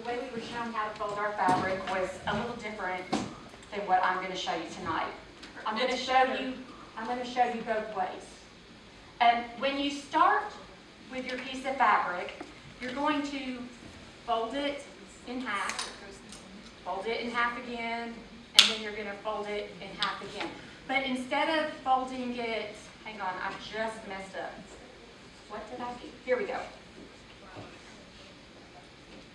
way we were shown how to fold our fabric was a little different than what I'm going to show you tonight. I'm going to show you both ways. And when you start with your piece of fabric, you're going to fold it in half again, and then you're going to fold it in half again. But instead of folding it, hang on, I just messed up. What did I do? Here we go.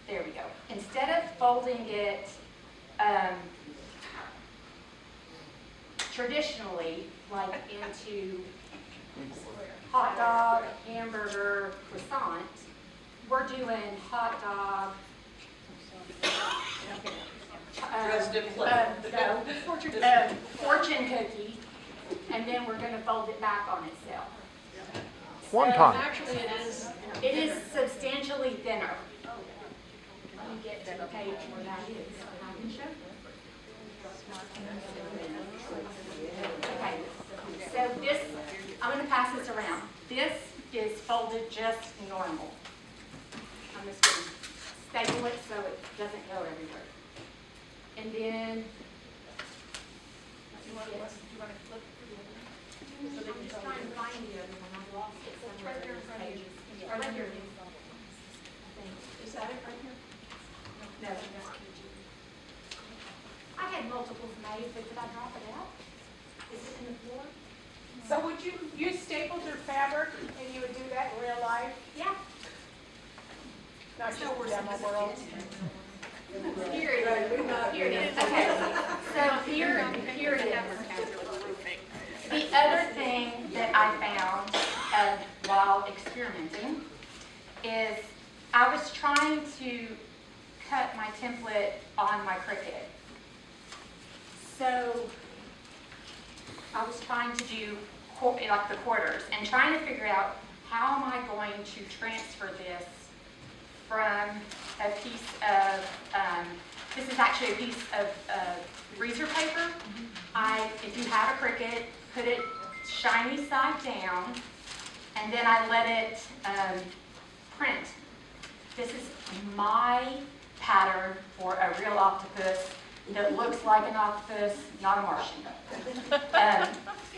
There we go. Instead of folding it traditionally, like into hot dog, hamburger, croissant, we're doing hot dog, fortune cookie, and then we're going to fold it back on itself. Wonton. Actually, it is substantially thinner. Let me get to the page where that is, and I can show you. Okay, so this, I'm going to pass this around. This is folded just normal. I'm just going to staple it so it doesn't go everywhere. And then, I'm just trying to find the other one. I lost it somewhere. Right there in front of you. Right here. is that it right here? No. I had multiples made, but did I drop it out? Is it in the floor? So would you stapled your fabric and you would do that in real life? Yeah. Not just demo world. Here it is. Here it is. Okay. So here it is. The other thing that I found while experimenting is I was trying to cut my template on my Cricut. So I was trying to do like the quarters and trying to figure out how am I going to transfer this from a piece of, this is actually a piece of freezer paper. If you have a Cricut, put it shiny side down, and then I let it print. This is my pattern for a real octopus that looks like an octopus, not a Martian.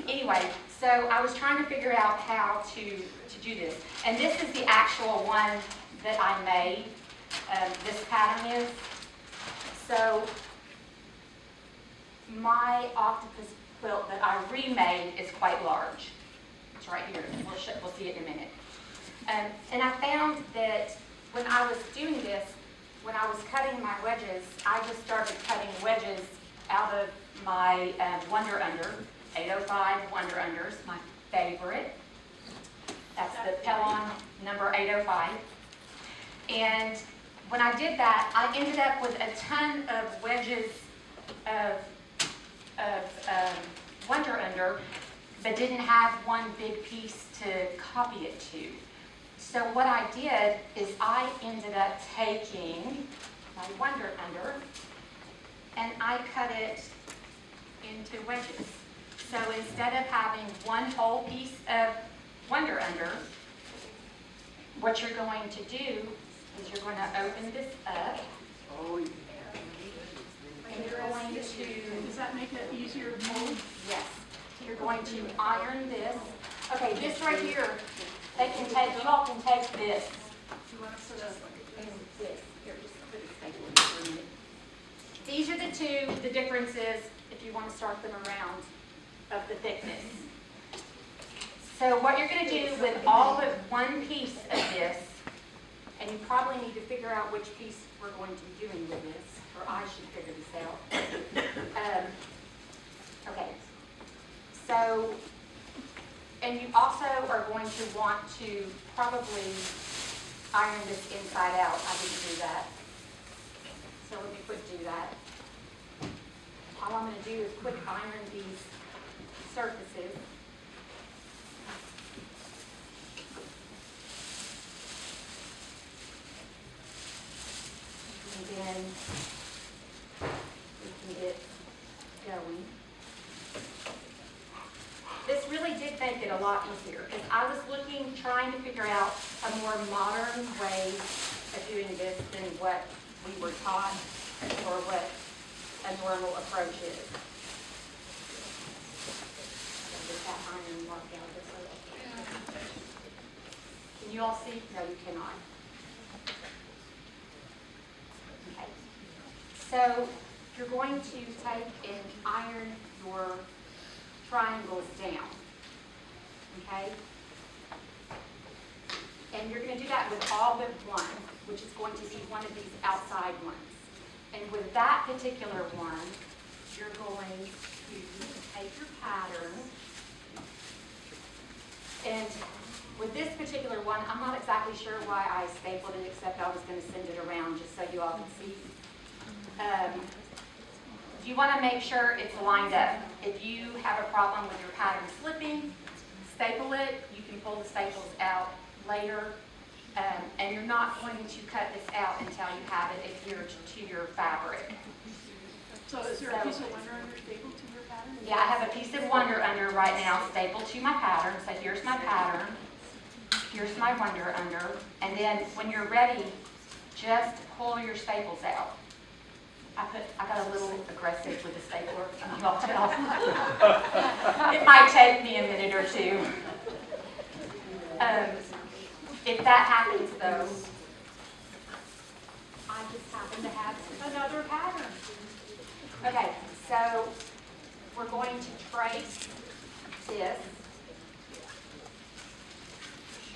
Anyway, so I was trying to figure out how to do this. And this is the actual one that I made. This pattern is. So my octopus quilt that I remade is quite large. It's right here. We'll see it in a minute. And I found that when I was doing this, when I was cutting my wedges, I just started cutting wedges out of my Wonder Under, 805 Wonder Unders, my favorite. That's the Pellon number 805. And when I did that, I ended up with a ton of wedges of Wonder Under, but didn't have one big piece to copy it to. So what I did is I ended up taking my Wonder Under and I cut it into wedges. So instead of having one whole piece of Wonder Under, what you're going to do is you're going to open this up. And you're going to... Does that make it easier to mold? Yes. You're going to iron this. Okay, this right here, you all can take this. You want to put And this. Here, just put it staple in for a minute. These are the differences, if you want to start them around, of the thickness. So what you're going to do with all but one piece of this, and you probably need to figure out which piece we're going to be doing with this, or I should figure this out. Okay. So, and you also are going to want to probably iron this inside out. I didn't do that. So let me quick do that. All I'm going to do is quick iron these surfaces. And then we can get going. This really did make it a lot easier because I was trying to figure out a more modern way of doing this than what we were taught or what a normal approach is. Get that iron marked out this way. Can you all see? No, you cannot. Okay. So you're going to take and iron your triangles down. Okay? And you're going to do that with all but one, which is going to be one of these outside ones. And with that particular one, you're going to take your pattern. And with this particular one, I'm not exactly sure why I stapled it, except I was going to send it around just so you all can see. You want to make sure it's lined up. If you have a problem with your pattern slipping, staple it. You can pull the staples out later. And you're not going to cut this out until you have it adhered to your fabric. So is there a piece of Wonder Under stapled to your pattern? Yeah, I have a piece of Wonder Under right now stapled to my pattern. So here's my pattern. Here's my Wonder Under. And then when you're ready, just pull your staples out. I got a little aggressive with the stapler, can you all tell? It might take me a minute or two. If that happens though, I just happen to have another pattern. Okay, so we're going to trace this.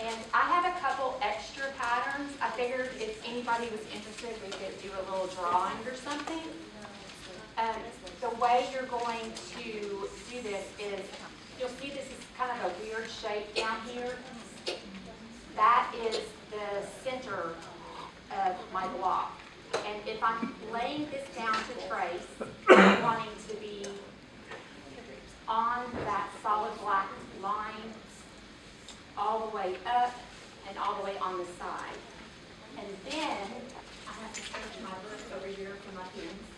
And I have a couple extra patterns. I figured if anybody was interested, we could do a little drawing or something. The way you're going to do this is, you'll see this is kind of a weird shape down here. That is the center of my block. And if I'm laying this down to trace, I'm wanting to be on that solid black line all the way up and all the way on the side. And then I have to switch my book over here for my pens.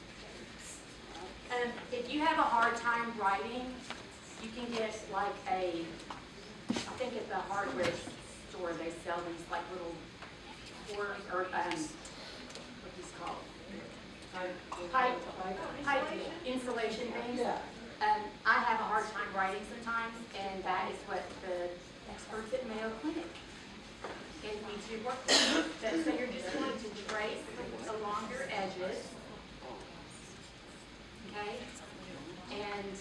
If you have a hard time writing, you can get like I think at the hardware store they sell these like little what these called? Pipe insulation things. I have a hard time writing sometimes, and that is what the experts at Mayo Clinic gave me to work with. So you're just going to trace along your edges, okay? And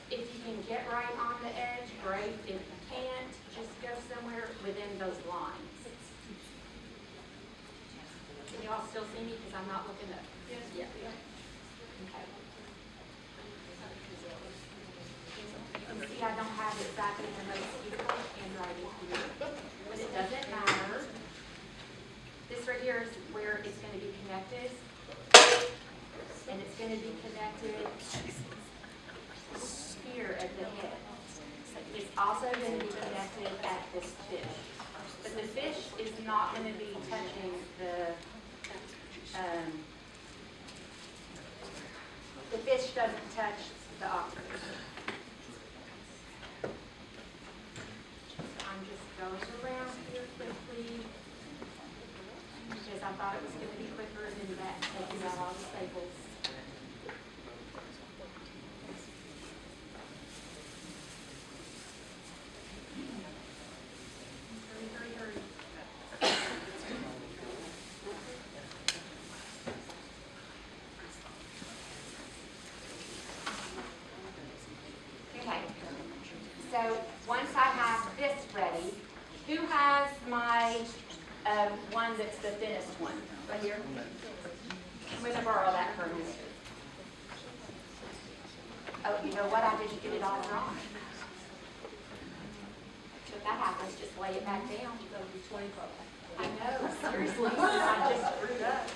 if you can get right on the edge, great. If you can't, just go somewhere within those lines. Can you all still see me? Because I'm not looking up. Yes. Yeah. Okay. You see, I don't have exactly the most beautiful handwriting here, but it doesn't matter. This right here is where it's going to be connected, and it's going to be connected here at the head. It's also going to be connected at this fish, but the fish is not going to be touching the fish doesn't touch the ostrich. I'm just going around here quickly because I thought it was going to be quicker than that, taking out all the staples. Hurry, hurry, hurry. Okay, so once I have this ready, who has my one that's the thinnest one? Right here? I'm going to borrow that for a minute. Oh, you know what? I didn't get it all wrong. So if that happens, just lay it back down. I know, seriously, I just screwed up.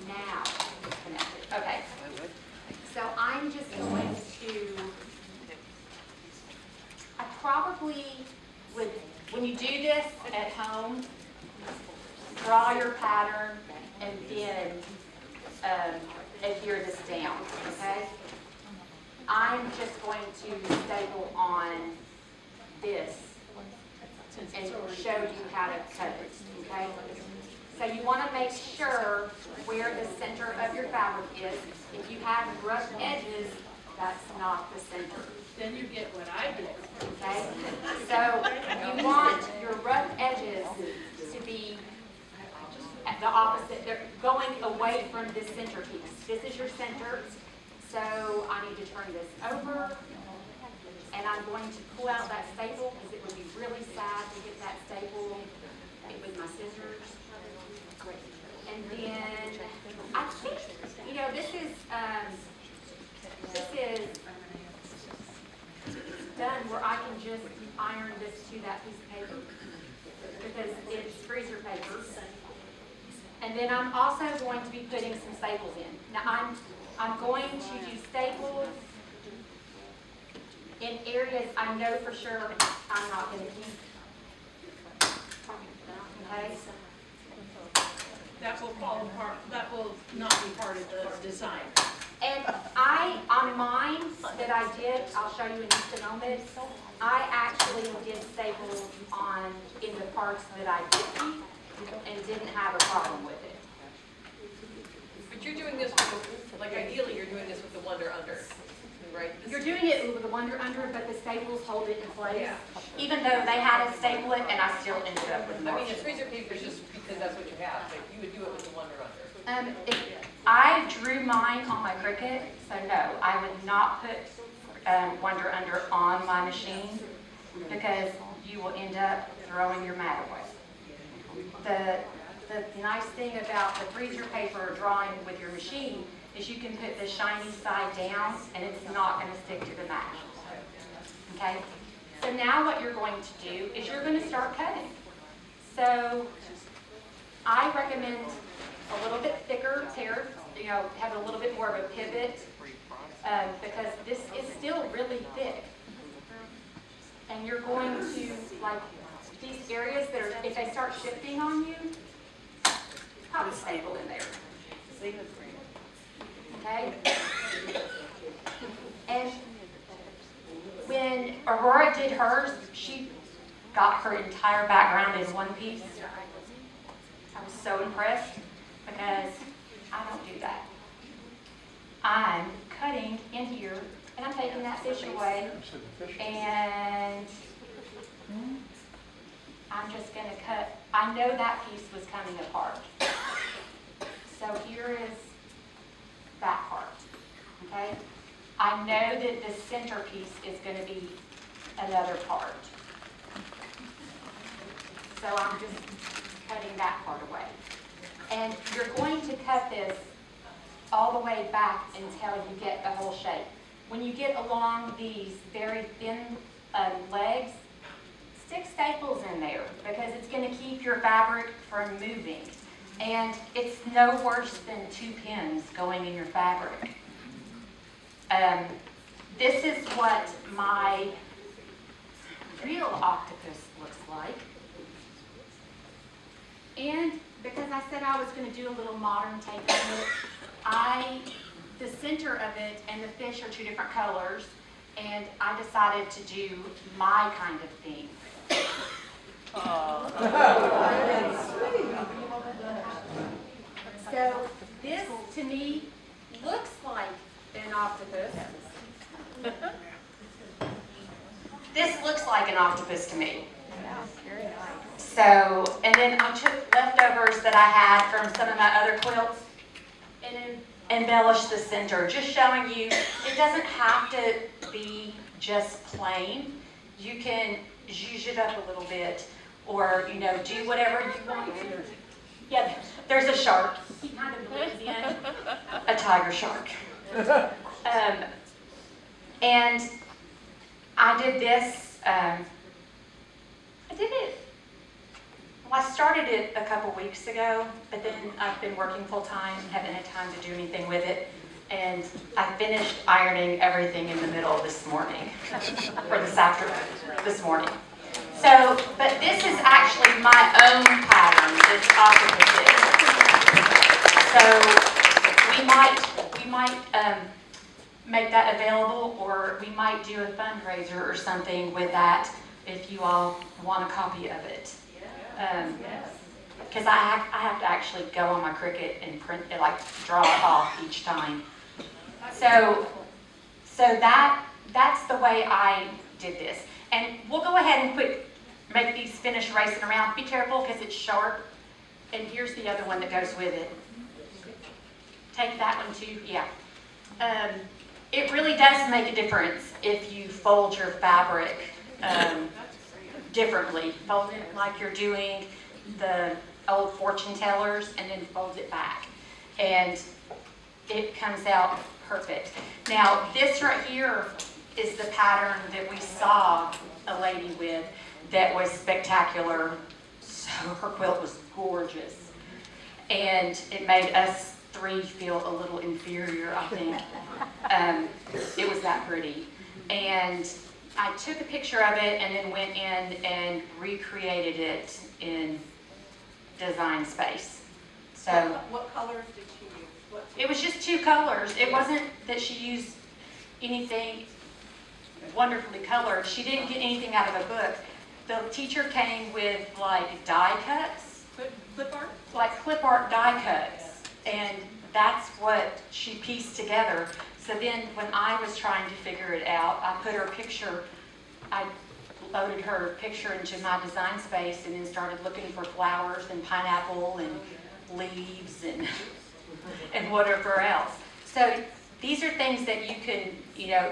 Now it's connected. Okay. So I'm just going to, I probably would, when you do this at home, draw your pattern and then adhere this down, okay? I'm just going to staple on this and show you how to cut it, okay? So you want to make sure where the center of your fabric is. If you have rough edges, that's not the center. Then you get what I get. Okay? So you want your rough edges to be at the opposite. They're going away from this center piece. This is your center. So I need to turn this over. And I'm going to pull out that staple because it would be really sad to get that staple with my scissors. And then I think, this is done where I can just iron this to that piece of paper because it's freezer paper. And then I'm also going to be putting some staples in. Now I'm going to do staples in areas I know for sure I'm not going to keep. Okay? That will fall apart, that will not be part of the design. And on mine that I did, I'll show you in just a moment, I actually did staples in the parts that I did keep and didn't have a problem with it. But you're doing this with, like ideally you're doing this with the Wonder Under, right? You're doing it with the Wonder Under, but the staples hold it in place. Yeah. Even though they had to staple it, and I still ended up with more. I mean, the freezer paper is just because that's what you have, but you would do it with the Wonder Under. I drew mine on my Cricut, so no, I would not put Wonder Under on my machine because you will end up throwing your mat away. The nice thing about the freezer paper drawing with your machine is you can put the shiny side down and it's not going to stick to the mat. Okay? So now what you're going to do is you're going to start cutting. So I recommend a little bit thicker tear, have a little bit more of a pivot because this is still really thick. And you're going to, like, these areas that are, if they start shifting on you, pop a staple in there. Okay? And when Aurora did hers, she got her entire background in one piece. I was so impressed because I don't do that. I'm cutting in here and I'm taking that fish away and I'm just going to cut. I know that piece was coming apart. So here is that part, okay? I know that the center piece is going to be another part. So I'm just cutting that part away. And you're going to cut this all the way back until you get the whole shape. When you get along these very thin legs, stick staples in there because it's going to keep your fabric from moving. And it's no worse than 2 pins going in your fabric. This is what my real octopus looks like. And because I said I was going to do a little modern take on it, the center of it and the fish are 2 different colors, and I decided to do my kind of theme. So this, to me, looks like an octopus. This looks like an octopus to me. So, and then I took leftovers that I had from some of my other quilts and embellished the center, just showing you it doesn't have to be just plain. You can zhuzh it up a little bit or, do whatever you want to. Yeah, there's a shark. He kind of blends in. A tiger shark. And I did this, I started it a couple weeks ago, but then I've been working full time, haven't had time to do anything with it. And I finished ironing everything in the middle this morning, or this morning. So, but this is actually my own pattern, this octopus is. So we might make that available, or we might do a fundraiser or something with that if you all want a copy of it. Because I have to actually go on my Cricut and print it, like draw it off each time. So that's the way I did this. And we'll go ahead and make these finish racing around. Be careful because it's sharp. And here's the other one that goes with it. Take that one too, yeah. It really does make a difference if you fold your fabric differently. Fold it like you're doing the old fortune tellers and then fold it back. And it comes out perfect. Now this right here is the pattern that we saw a lady with that was spectacular. So her quilt was gorgeous. And it made us three feel a little inferior, I think. It was that pretty. And I took a picture of it and then went in and recreated it in Design Space. So What colors did she use? it was just 2 colors. It wasn't that she used anything wonderfully colored. She didn't get anything out of a book. The teacher came with like die cuts. Clip art? Like clip art die cuts, and that's what she pieced together. So then when I was trying to figure it out, I loaded her picture into my Design Space and then started looking for flowers and pineapple and leaves and whatever else. So these are things that you can,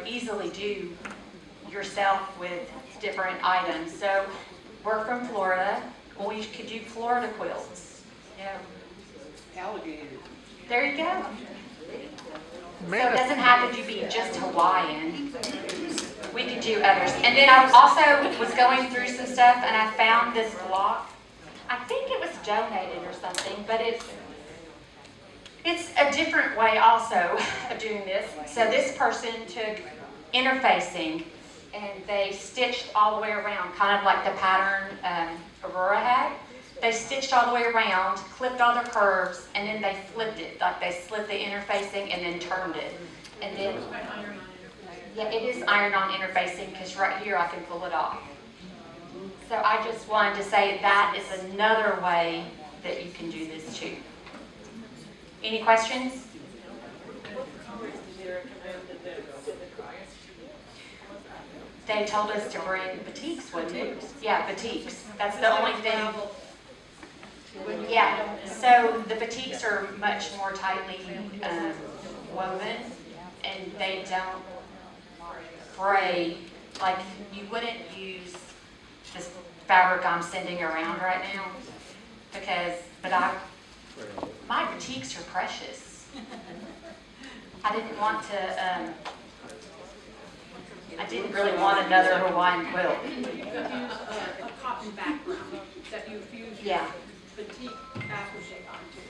easily do yourself with different items. So we're from Florida. Well, we could do Florida quilts. Alligator. There you go. So it doesn't have to be just Hawaiian. We could do others. And then I also was going through some stuff and I found this block. I think it was donated or something, but it's a different way also of doing this. So this person took interfacing and they stitched all the way around, kind of like the pattern Aurora had. They stitched all the way around, clipped all their curves, and then they flipped it. Like they slit the interfacing and then turned it. And then, yeah, it is iron-on interfacing because right here I can pull it off. So I just wanted to say that is another way that you can do this too. Any questions? They told us to bring batiks, wouldn't it? Yeah, batiks. That's the only thing. Yeah, so the batiks are much more tightly woven, and they don't fray. Like, you wouldn't use this fabric I'm sending around right now, my batiks are precious. I didn't really want another Hawaiian quilt. You could use a cotton background that you fuse your Yeah. batik applique onto.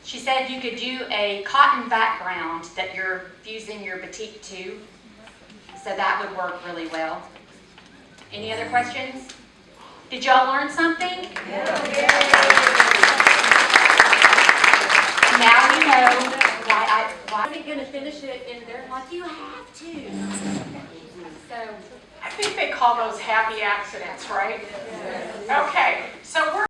She said you could do a cotton background that you're fusing your batik to, so that would work really well. Any other questions? Did y'all learn something? Now you know why I'm going to finish it in there like you have to. so I think they call those happy accidents, right? Okay, so we're